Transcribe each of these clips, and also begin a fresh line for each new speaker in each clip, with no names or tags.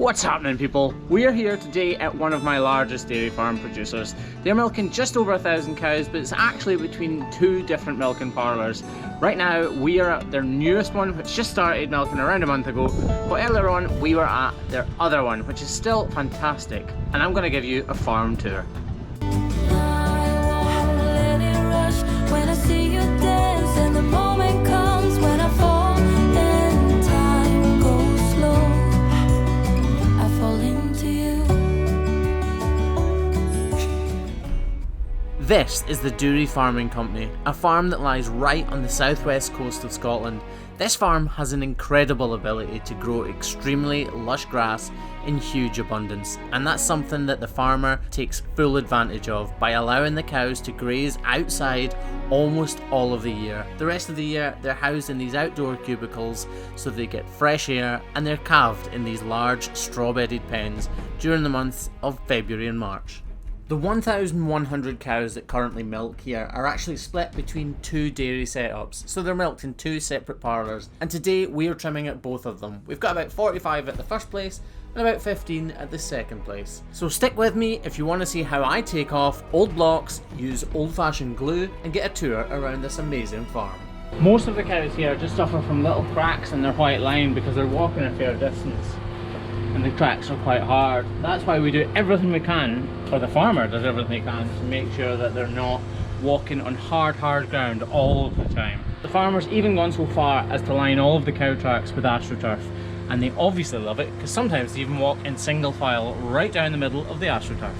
What's happening, people? We are here today at one of my largest dairy farm producers. They're milking just over 1,000 cows, but it's actually between two different milking parlours. Right now we are at their newest one, which just started milking around a month ago, but earlier on we were at their other one, which is still fantastic, and I'm going to give you a farm tour. This is the Dairy Farming Company, a farm that lies right on the southwest coast of Scotland. This farm has an incredible ability to grow extremely lush grass in huge abundance, and that's something that the farmer takes full advantage of by allowing the cows to graze outside almost all of the year. The rest of the year they're housed in these outdoor cubicles so they get fresh air, and they're calved in these large straw-bedded pens during the months of February and March. The 1,100 cows that currently milk here are actually split between two dairy setups, so they're milked in two separate parlours, and today we are trimming at both of them. We've got about 45 at the first place and about 15 at the second place. So stick with me if you want to see how I take off old blocks, use old-fashioned glue, and get a tour around this amazing farm. Most of the cows here just suffer from little cracks in their white line because they're walking a fair distance, and the tracks are quite hard. That's why we do everything we can, or the farmer does everything he can, to make sure that they're not walking on hard ground all of the time. The farmer's even gone so far as to line all of the cow tracks with AstroTurf, and they obviously love it because sometimes they even walk in single file right down the middle of the AstroTurf.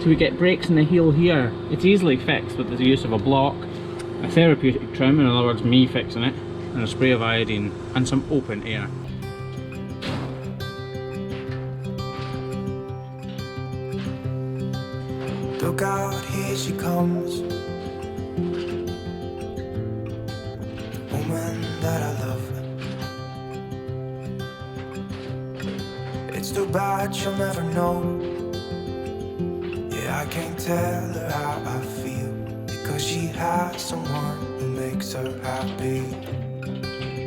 So we get breaks in the heel here. It's easily fixed with the use of a block, a therapeutic trim, in other words me fixing it, and a spray of iodine and some open air.
Look out, here she comes, woman that I love. It's too bad she'll never know. Yeah, I can't tell her how I feel, because she has someone who makes her happy.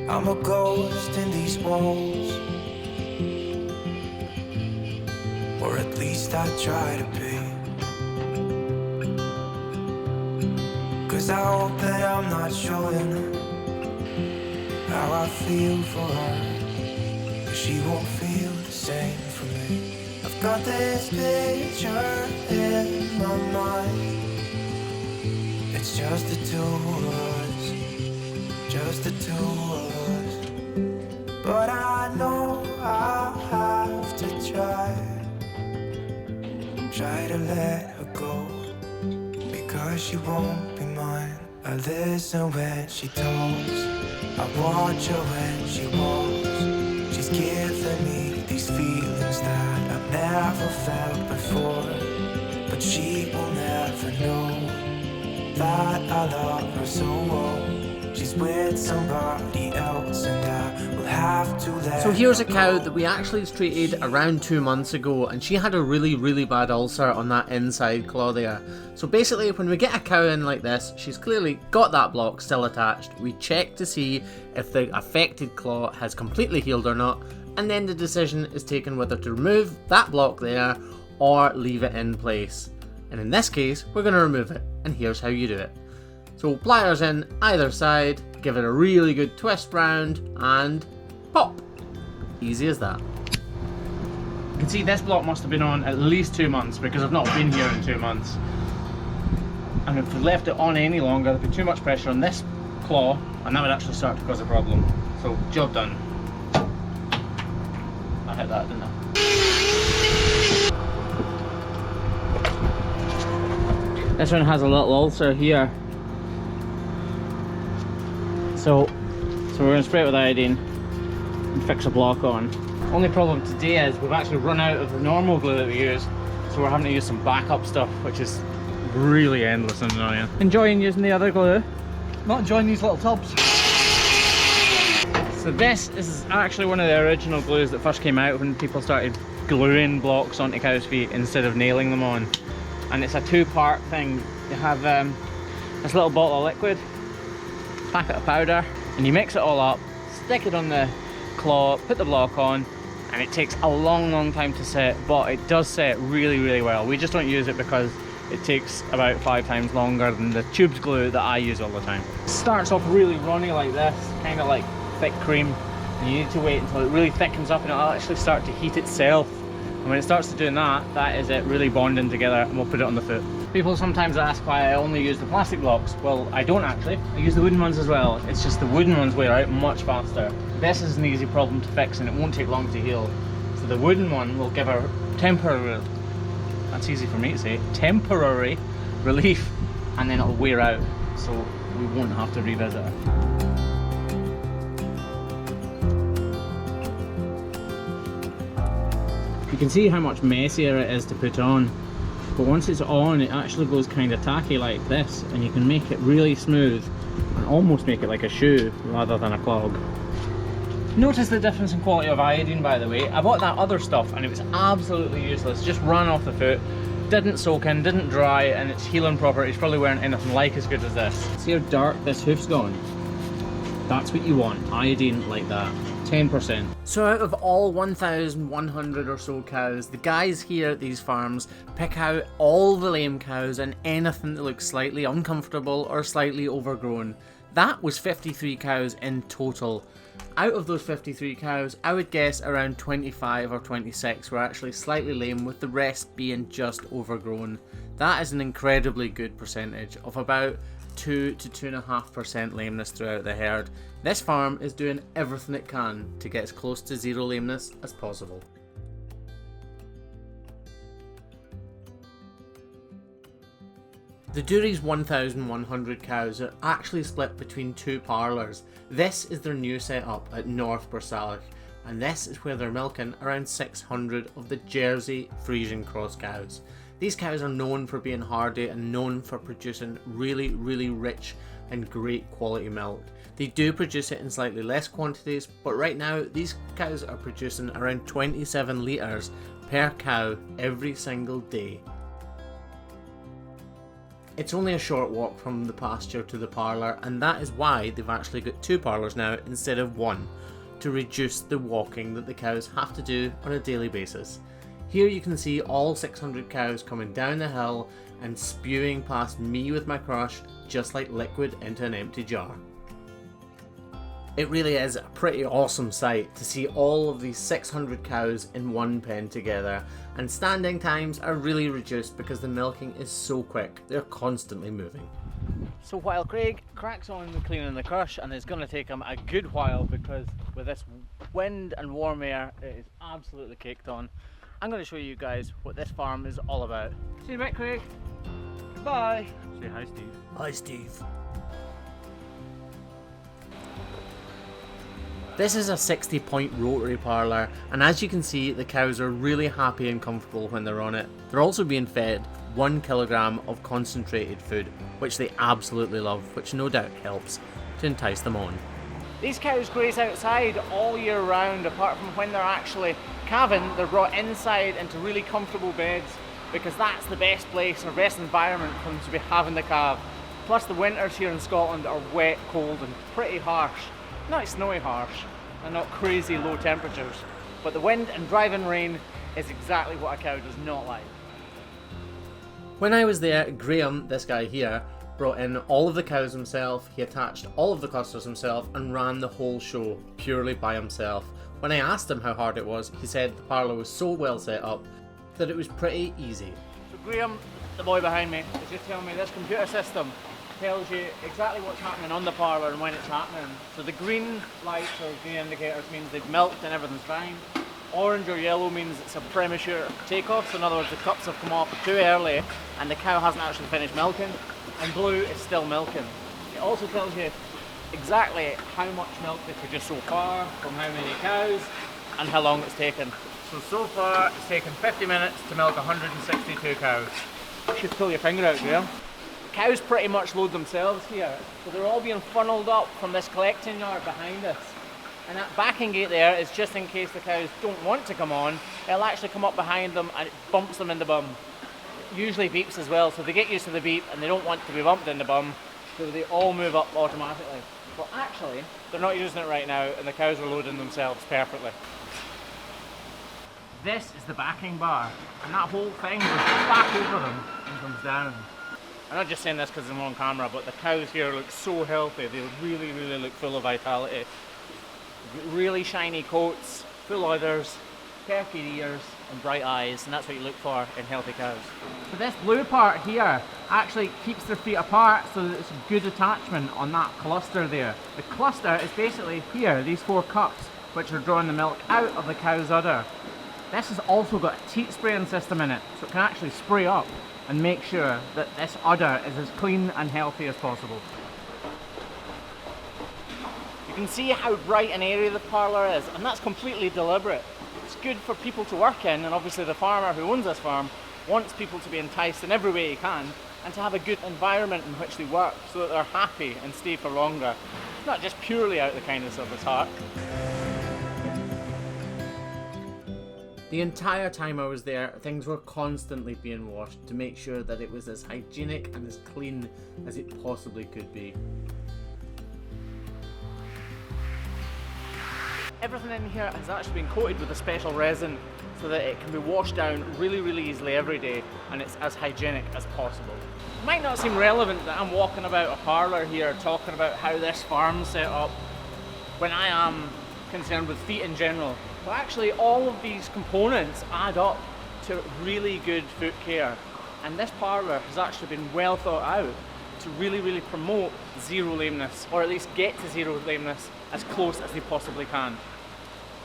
I'm a ghost in these walls, or at least I try to be. Cause I hope that I'm not showing how I feel for her, cause she won't feel the same for me. I've got this picture in my mind. It's just the two of us, just the two of us. But I know I have to try to let her go, because she won't be mine. I listen when she talks, I watch her when she walks. She's giving me these feelings that I've never felt before, but she will never know that I love her so well. She's with somebody else, and I will have to let. So
here's a cow that we actually treated around 2 months ago, and she had a really bad ulcer on that inside claw there. So basically, when we get a cow in like this, she's clearly got that block still attached. We check to see if the affected claw has completely healed or not, and then the decision is taken whether to remove that block there or leave it in place. And in this case, we're going to remove it, and here's how you do it. So pliers in either side, give it a really good twist round, and pop. Easy as that. You can see this block must have been on at least 2 months, because I've not been here in 2 months. And if we left it on any longer, there'd be too much pressure on this claw, and that would actually start to cause a problem. So job done. I hit that, didn't I? This one has a little ulcer here. So we're going to spray it with iodine and fix a block on. Only problem today is we've actually run out of the normal glue that we use, so we're having to use some backup stuff, which is really endless and annoying. Enjoying using the other glue?
Not enjoying these little tubs.
So this is actually one of the original glues that first came out when people started gluing blocks onto cows' feet instead of nailing them on. And it's a two-part thing. You have this little bottle of liquid, packet of powder, and you mix it all up, stick it on the claw, put the block on, and it takes a long time to set, but it does set really well. We just don't use it because it takes about 5 times longer than the tubes glue that I use all the time. It starts off really runny like this, kind of like thick cream. And you need to wait until it really thickens up and it'll actually start to heat itself. And when it starts to doing that, that is it really bonding together, and we'll put it on the foot. People sometimes ask why I only use the plastic blocks. Well, I don't actually. I use the wooden ones as well. It's just the wooden ones wear out much faster. This is an easy problem to fix and it won't take long to heal. So the wooden one will give a temporary, that's easy for me to say, temporary relief, and then it'll wear out, so we won't have to revisit it. You can see how much messier it is to put on, but once it's on it actually goes kind of tacky like this, and you can make it really smooth and almost make it like a shoe rather than a clog. Notice the difference in quality of iodine, by the way. I bought that other stuff and it was absolutely useless, just ran off the foot, didn't soak in, didn't dry, and its healing properties probably weren't anything like as good as this. See how dark this hoof's gone? That's what you want, iodine like that. 10%. So out of all 1,100 or so cows, the guys here at these farms pick out all the lame cows and anything that looks slightly uncomfortable or slightly overgrown. That was 53 cows in total. Out of those 53 cows, I would guess around 25 or 26 were actually slightly lame, with the rest being just overgrown. That is an incredibly good percentage of about 2 to 2.5% lameness throughout the herd. This farm is doing everything it can to get as close to zero lameness as possible. The Dury's 1,100 cows are actually split between 2 parlours. This is their new setup at North Bursalach, and this is where they're milking around 600 of the Jersey Friesian cross cows. These cows are known for being hardy and known for producing really rich and great quality milk. They do produce it in slightly less quantities, but right now these cows are producing around 27 litres per cow every single day. It's only a short walk from the pasture to the parlour, and that is why they've actually got 2 parlours now instead of 1, to reduce the walking that the cows have to do on a daily basis. Here you can see all 600 cows coming down the hill and spewing past me with my crush just like liquid into an empty jar. It really is a pretty awesome sight to see all of these 600 cows in one pen together, and standing times are really reduced because the milking is so quick, they're constantly moving. So while Craig cracks on with cleaning the crush, and it's going to take him a good while because with this wind and warm air it is absolutely caked on, I'm going to show you guys what this farm is all about. See you in a bit, Craig. Bye. Say hi, Steve. Hi, Steve. This is a 60-point rotary parlour, and as you can see, the cows are really happy and comfortable when they're on it. They're also being fed 1 kilogram of concentrated food, which they absolutely love, which no doubt helps to entice them on. These cows graze outside all year round, apart from when they're actually calving. They're brought inside into really comfortable beds because that's the best place or best environment for them to be having the calve. Plus the winters here in Scotland are wet, cold and pretty harsh. Not snowy harsh and not crazy low temperatures, but the wind and driving rain is exactly what a cow does not like. When I was there, Graham, this guy here, brought in all of the cows himself, he attached all of the clusters himself and ran the whole show purely by himself. When I asked him how hard it was, he said the parlour was so well set up that it was pretty easy. So Graham, the boy behind me, is just telling me this computer system tells you exactly what's happening on the parlour and when it's happening. So the green lights or green indicators means they've milked and everything's fine. Orange or yellow means it's a premature takeoff, so in other words the cups have come off too early and the cow hasn't actually finished milking. And blue is still milking. It also tells you exactly how much milk they produced so far, from how many cows, and how long it's taken. So far it's taken 50 minutes to milk 162 cows. You should pull your finger out, Graham. Cows pretty much load themselves here, so they're all being funneled up from this collecting yard behind us. And that backing gate there is just in case the cows don't want to come on, it'll actually come up behind them and it bumps them in the bum. It usually beeps as well, so they get used to the beep and they don't want to be bumped in the bum, so they all move up automatically. But actually, they're not using it right now and the cows are loading themselves perfectly. This is the backing bar, and that whole thing goes back over them and comes down. I'm not just saying this because I'm on camera, but the cows here look so healthy. They really, really look full of vitality. They've got really shiny coats, full udders, perky ears, and bright eyes, and that's what you look for in healthy cows. So this blue part here actually keeps their feet apart so that it's a good attachment on that cluster there. The cluster is basically here, these 4 cups, which are drawing the milk out of the cow's udder. This has also got a teat spraying system in it, so it can actually spray up and make sure that this udder is as clean and healthy as possible. You can see how bright an area the parlour is, and that's completely deliberate. It's good for people to work in, and obviously the farmer who owns this farm wants people to be enticed in every way he can and to have a good environment in which they work so that they're happy and stay for longer. It's not just purely out of the kindness of his heart. The entire time I was there, things were constantly being washed to make sure that it was as hygienic and as clean as it possibly could be. Everything in here has actually been coated with a special resin so that it can be washed down really, really easily every day, and it's as hygienic as possible. It might not seem relevant that I'm walking about a parlour here talking about how this farm's set up when I am concerned with feet in general. But actually all of these components add up to really good foot care, and this parlour has actually been well thought out to really, really promote zero lameness, or at least get to zero lameness as close as they possibly can.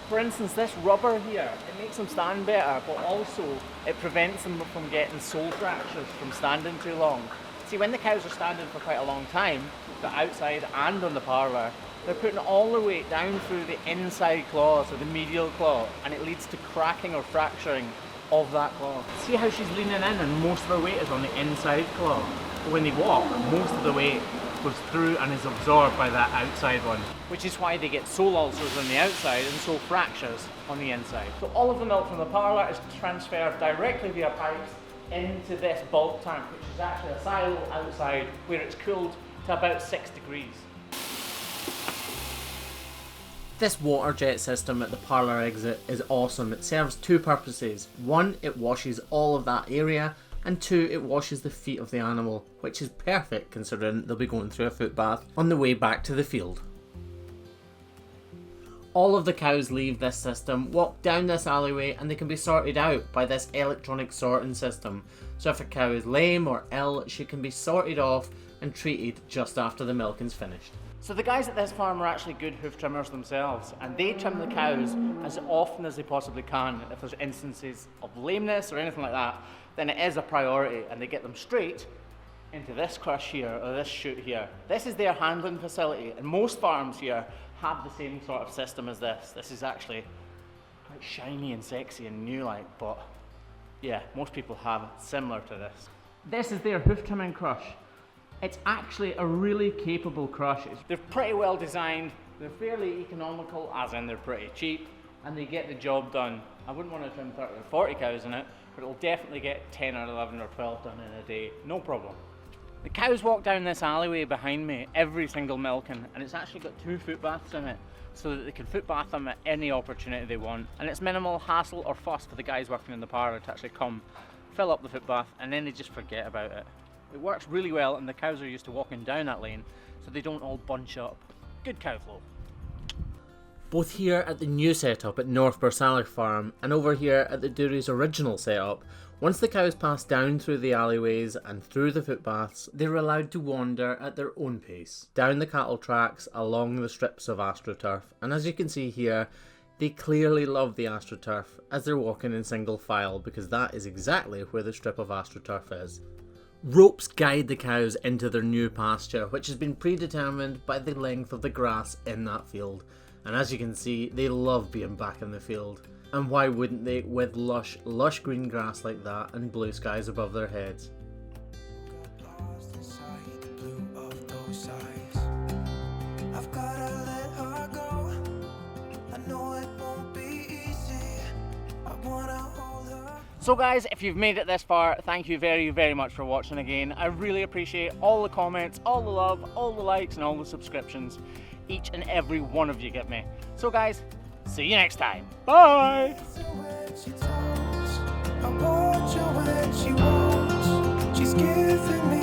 For instance, this rubber here, it makes them stand better, but also it prevents them from getting sole fractures from standing too long. See, when the cows are standing for quite a long time, the outside and on the parlour, they're putting all their weight down through the inside claw, so the medial claw, and it leads to cracking or fracturing of that claw. See how she's leaning in and most of her weight is on the inside claw? But when they walk, most of the weight goes through and is absorbed by that outside one, which is why they get sole ulcers on the outside and sole fractures on the inside. So all of the milk from the parlour is transferred directly via pipes into this bulk tank, which is actually a silo outside where it's cooled to about 6 degrees. This water jet system at the parlour exit is awesome. It serves 2 purposes. 1, it washes all of that area, and 2, it washes the feet of the animal, which is perfect considering they'll be going through a foot bath on the way back to the field. All of the cows leave this system, walk down this alleyway, and they can be sorted out by this electronic sorting system. So if a cow is lame or ill, she can be sorted off and treated just after the milking's finished. So the guys at this farm are actually good hoof trimmers themselves, and they trim the cows as often as they possibly can. If there's instances of lameness or anything like that, then it is a priority, and they get them straight into this crush here, or this chute here. This is their handling facility, and most farms here have the same sort of system as this. This is actually quite shiny and sexy and new-like, but yeah, most people have similar to this. This is their hoof trimming crush. It's actually a really capable crush. They're pretty well designed, they're fairly economical, as in they're pretty cheap, and they get the job done. I wouldn't want to trim 30 or 40 cows in it, but it'll definitely get 10 or 11 or 12 done in a day, no problem. The cows walk down this alleyway behind me every single milking, and it's actually got 2 foot baths in it, so that they can foot bath them at any opportunity they want. And it's minimal hassle or fuss for the guys working in the parlour to actually come, fill up the foot bath, and then they just forget about it. It works really well, and the cows are used to walking down that lane, so they don't all bunch up. Good cow flow. Both here at the new setup at North Bursalach Farm, and over here at the Dury's original setup, once the cows pass down through the alleyways and through the footbaths, they're allowed to wander at their own pace, down the cattle tracks, along the strips of AstroTurf, and as you can see here, they clearly love the AstroTurf as they're walking in single file, because that is exactly where the strip of AstroTurf is. Ropes guide the cows into their new pasture, which has been predetermined by the length of the grass in that field. And as you can see, they love being back in the field. And why wouldn't they, with lush green grass like that and blue skies above their heads? So guys, if you've made it this far, thank you very, very much for watching again. I really appreciate all the comments, all the love, all the likes, and all the subscriptions. Each and every one of you get me. So guys, see you next time. Bye!
when she talks. I watch her when she walks. She's giving me